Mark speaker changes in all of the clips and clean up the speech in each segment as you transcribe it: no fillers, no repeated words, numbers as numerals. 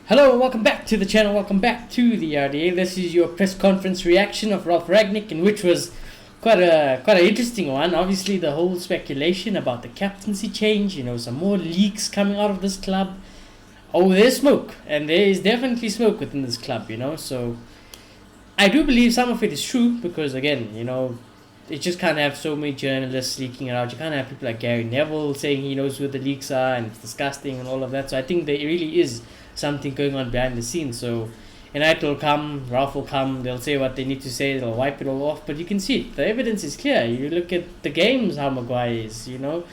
Speaker 1: Hello and welcome back to the channel, welcome back to the RDA. This is your press conference reaction of Ralf Rangnick, in which was quite an interesting one. Obviously the whole speculation about the captaincy change, some more leaks coming out of this club. Oh, there's smoke, and there is definitely smoke within this club, so I do believe some of it is true, because again, it just can't have so many journalists leaking it out. You can't have people like Gary Neville saying he knows who the leaks are and it's disgusting and all of that. So I think there really is something going on behind the scenes. So United will come, Ralf will come, they'll say what they need to say, they'll wipe it all off. But you can see it. The evidence is clear. You look at the games, how Maguire is, you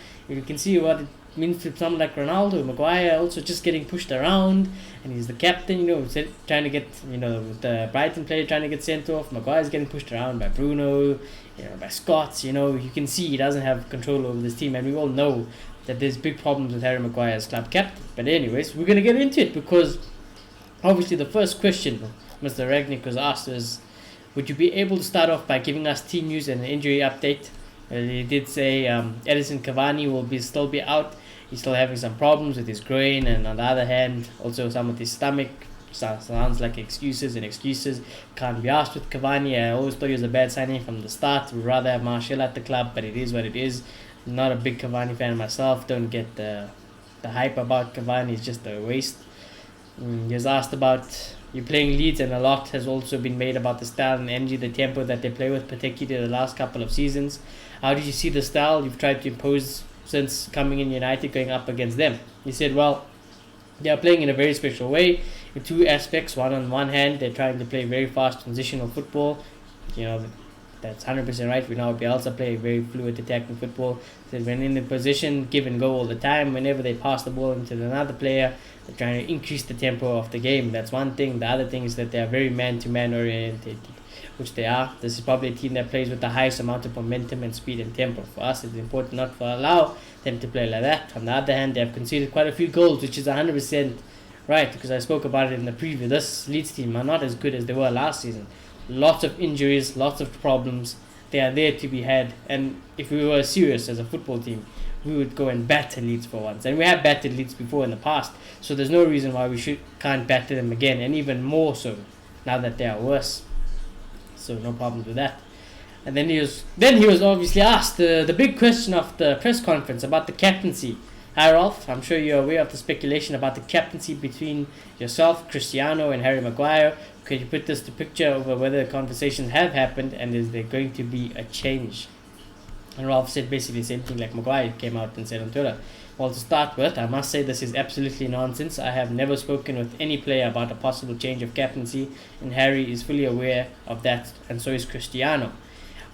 Speaker 1: can see what it means to someone like Ronaldo. Maguire also just getting pushed around, and he's the captain, trying to get, the Brighton player trying to get sent off. Maguire's getting pushed around by Bruno, by Scott. You can see he doesn't have control over this team, and we all know that there's big problems with Harry Maguire as club captain. But anyways, we're going to get into it, because obviously the first question Mr. Rangnick was asked was, would you be able to start off by giving us team news and an injury update? He did say Edison Cavani will still be out. He's still having some problems with his groin, and on the other hand, also some with his stomach. Sounds like excuses, and excuses can't be asked with Cavani. I always thought he was a bad signing from the start. We'd rather have Martial at the club, but it is what it is. Not a big Cavani fan myself. Don't get the hype about Cavani. It's just a waste. He was asked about you playing Leeds, and a lot has also been made about the style and energy, the tempo that they play with, particularly the last couple of seasons. How did you see the style you've tried to impose since coming in United, going up against them? He said, well, they are playing in a very special way in two aspects. On one hand, they're trying to play very fast transitional football. That's 100% right. We know Bielsa play very fluid attacking football. So when in the position, give and go all the time. Whenever they pass the ball into another player, they're trying to increase the tempo of the game. That's one thing. The other thing is that they are very man-to-man oriented, which they are. This is probably a team that plays with the highest amount of momentum and speed and tempo. For us, it's important not to allow them to play like that. On the other hand, they have conceded quite a few goals, which is 100% right, because I spoke about it in the preview. This Leeds team are not as good as they were last season. Lots of injuries, lots of problems. They are there to be had, and if we were serious as a football team, we would go and batter Leeds for once. And we have battered Leeds before in the past, so there's no reason why we can't batter them again, and even more so now that they are worse. So no problems with that. And then he was obviously asked the big question of the press conference about the captaincy. Hi Ralf, I'm sure you're aware of the speculation about the captaincy between yourself, Cristiano, and Harry Maguire. Could you put this to picture over whether the conversations have happened, and is there going to be a change? And Ralf said basically the same thing like Maguire came out and said on Twitter. Well, to start with, I must say this is absolutely nonsense. I have never spoken with any player about a possible change of captaincy, and Harry is fully aware of that, and so is Cristiano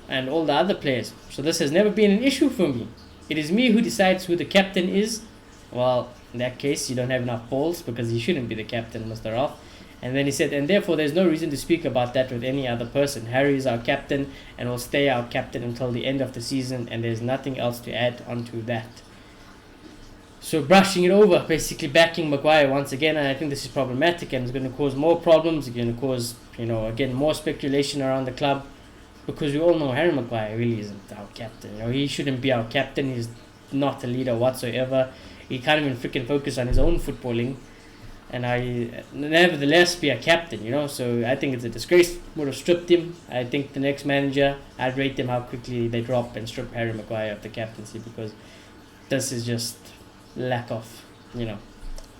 Speaker 1: and all the other players. So this has never been an issue for me. It is me who decides who the captain is. Well, in that case, you don't have enough balls, because he shouldn't be the captain, Mr. Ralf. And then he said, and therefore there's no reason to speak about that with any other person. Harry is our captain and will stay our captain until the end of the season, and there's nothing else to add onto that. So brushing it over, basically backing Maguire once again, and I think this is problematic, and it's going to cause more problems. It's going to cause, again, more speculation around the club, because we all know Harry Maguire really isn't our captain. He shouldn't be our captain. He's not a leader whatsoever. He can't even freaking focus on his own footballing, and I nevertheless be a captain, So I think it's a disgrace. Would have stripped him. I think the next manager, I'd rate them how quickly they drop and strip Harry Maguire of the captaincy, because this is just lack of,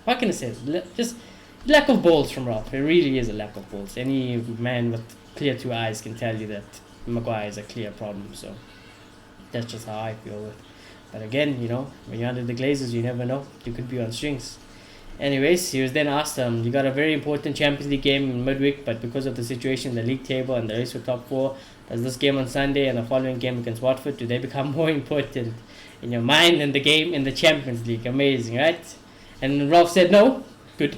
Speaker 1: what can I say? Just lack of balls from Ralf. It really is a lack of balls. Any man with clear two eyes can tell you that Maguire is a clear problem. So that's just how I feel with. But again, when you're under the Glazers, you never know. You could be on strings. Anyways, he was then asked, you got a very important Champions League game in midweek, but because of the situation in the league table and the race for top four, does this game on Sunday and the following game against Watford, do they become more important in your mind than the game in the Champions League? Amazing, right? And Ralf said no. Good.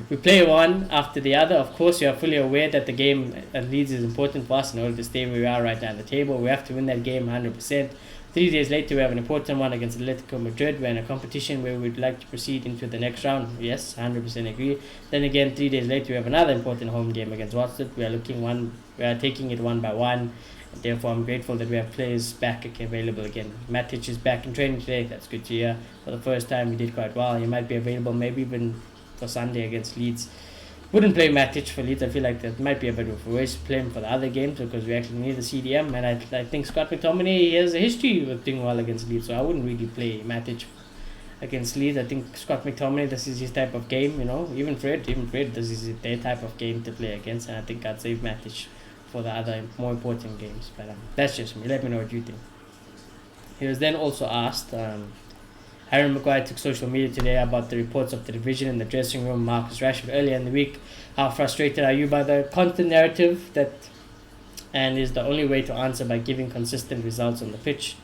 Speaker 1: We play one after the other. Of course, we are fully aware that the game at Leeds is important for us in order to stay where we are right now on the table. We have to win that game 100%. 3 days later, we have an important one against Atletico Madrid. We're in a competition where we'd like to proceed into the next round. Yes, 100% agree. Then again, 3 days later, we have another important home game against Watford. We are taking it one by one. Therefore, I'm grateful that we have players back available again. Matic is back in training today. That's good to hear. For the first time, he did quite well. He might be available maybe even for Sunday against Leeds. Wouldn't play Matic for Leeds. I feel like that might be a bit of a waste to play him for the other games because we actually need the CDM. And I think Scott McTominay has a history with doing well against Leeds, so I wouldn't really play Matic against Leeds. I think Scott McTominay, this is his type of game, Even Fred, this is their type of game to play against. And I think I'd save Matic for the other more important games. But that's just me. Let me know what you think. He was then also asked. Harry Maguire took social media today about the reports of the division in the dressing room. Marcus Rashford earlier in the week. How frustrated are you by the constant narrative that, and is the only way to answer by giving consistent results on the pitch?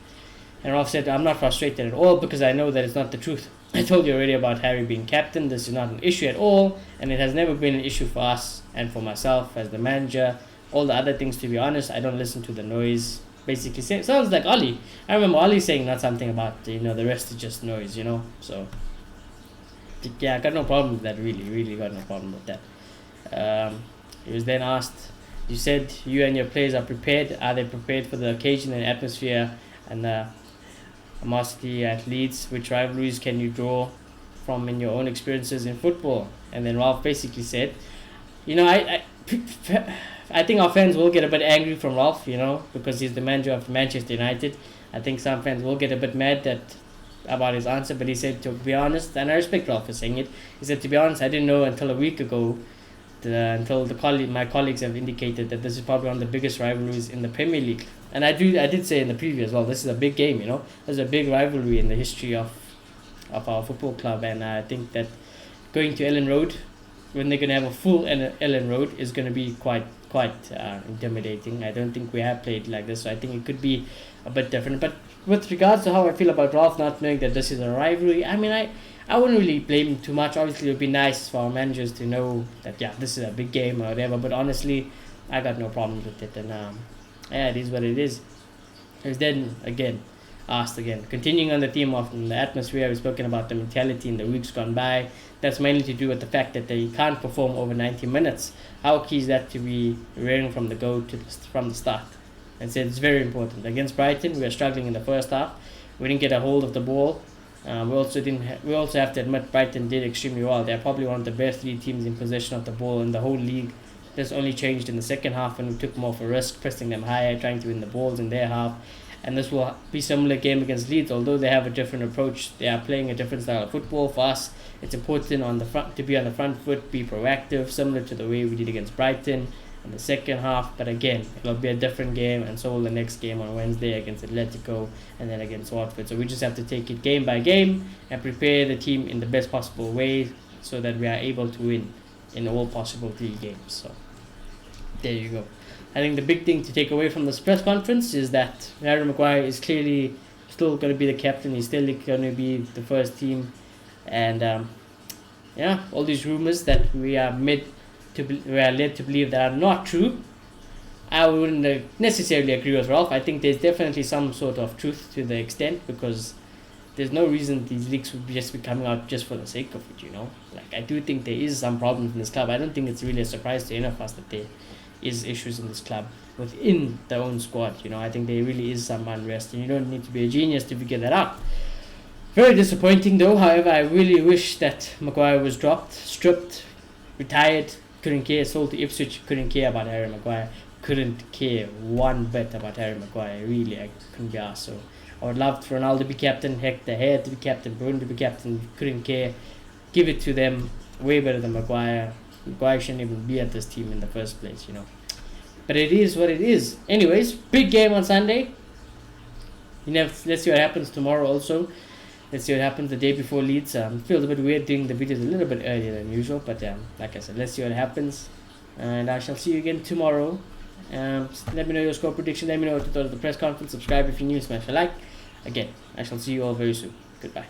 Speaker 1: And Ralf said, I'm not frustrated at all because I know that it's not the truth. I told you already about Harry being captain. This is not an issue at all, and it has never been an issue for us and for myself as the manager. All the other things, to be honest, I don't listen to the noise. Basically, sounds like Ollie. I remember Ollie saying not something about, the rest is just noise, So, yeah, I got no problem with that, really got no problem with that. He was then asked, you said you and your players are prepared. Are they prepared for the occasion and atmosphere and the animosity at Leeds? Which rivalries can you from in your own experiences in football? And then Ralf basically said, I think our fans will get a bit angry from Ralf, because he's the manager of Manchester United. I think some fans will get a bit mad about his answer, but he said, to be honest, and I respect Ralf for saying it, he said, to be honest, I didn't know until a week ago, until my colleagues have indicated that this is probably one of the biggest rivalries in the Premier League. And I did say in the preview as well, this is a big game, There's a big rivalry in the history of our football club, and I think that going to Ellen Road, when they're going to have a full Ellen Road, is going to be quite intimidating. I don't think we have played like this, so I think it could be a bit different. But with regards to how I feel about Ralf not knowing that this is a rivalry, I wouldn't really blame him too much. Obviously, it would be nice for our managers to know that, this is a big game or whatever, but honestly, I got no problem with it, and it is what it is. It was then asked again, continuing on the theme of the atmosphere, we've spoken about the mentality in the weeks gone by. That's mainly to do with the fact that they can't perform over 90 minutes. How key is that to be rearing from the start? And said it's very important. Against Brighton, we were struggling in the first half. We didn't get a hold of the ball. We also have to admit Brighton did extremely well. They're probably one of the best 3 teams in possession of the ball in the whole league. This only changed in the second half when we took more of a risk, pressing them higher, trying to win the balls in their half. And this will be similar game against Leeds, although they have a different approach. They are playing a different style of football. For us, it's important to be on the front foot, be proactive, similar to the way we did against Brighton in the second half. But again, it'll be a different game, and so will the next game on Wednesday against Atletico and then against Watford. So we just have to take it game by game and prepare the team in the best possible way so that we are able to win in all possible 3 games. So there you go. I think the big thing to take away from this press conference is that Harry Maguire is clearly still going to be the captain. He's still going to be the first team. And all these rumors that we are led to believe that are not true, I wouldn't necessarily agree with Ralf. I think there's definitely some sort of truth to the extent, because there's no reason these leaks would just be coming out just for the sake of it, Like, I do think there is some problems in this club. I don't think it's really a surprise to any of us that there is issues in this club within their own squad. I think there really is some unrest, and you don't need to be a genius to figure that out. Very disappointing though. However, I really wish that Maguire was dropped, stripped, retired, couldn't care, sold to Ipswich, couldn't care about Harry Maguire, couldn't care one bit about Harry Maguire. Really, I couldn't be asked. So I would love for Ronaldo to be captain, heck, De Gea to be captain, Bruno to be captain, couldn't care. Give it to them, way better than Maguire. Maguire shouldn't even be at this team in the first place, But it is what it is. Anyways, big game on Sunday. Let's see what happens tomorrow also. Let's see what happens the day before Leeds. Feels a bit weird doing the videos a little bit earlier than usual, but like I said, let's see what happens. And I shall see you again tomorrow. Let me know your score prediction. Let me know what you thought of the press conference. Subscribe if you're new. Smash a like. Again, I shall see you all very soon. Goodbye.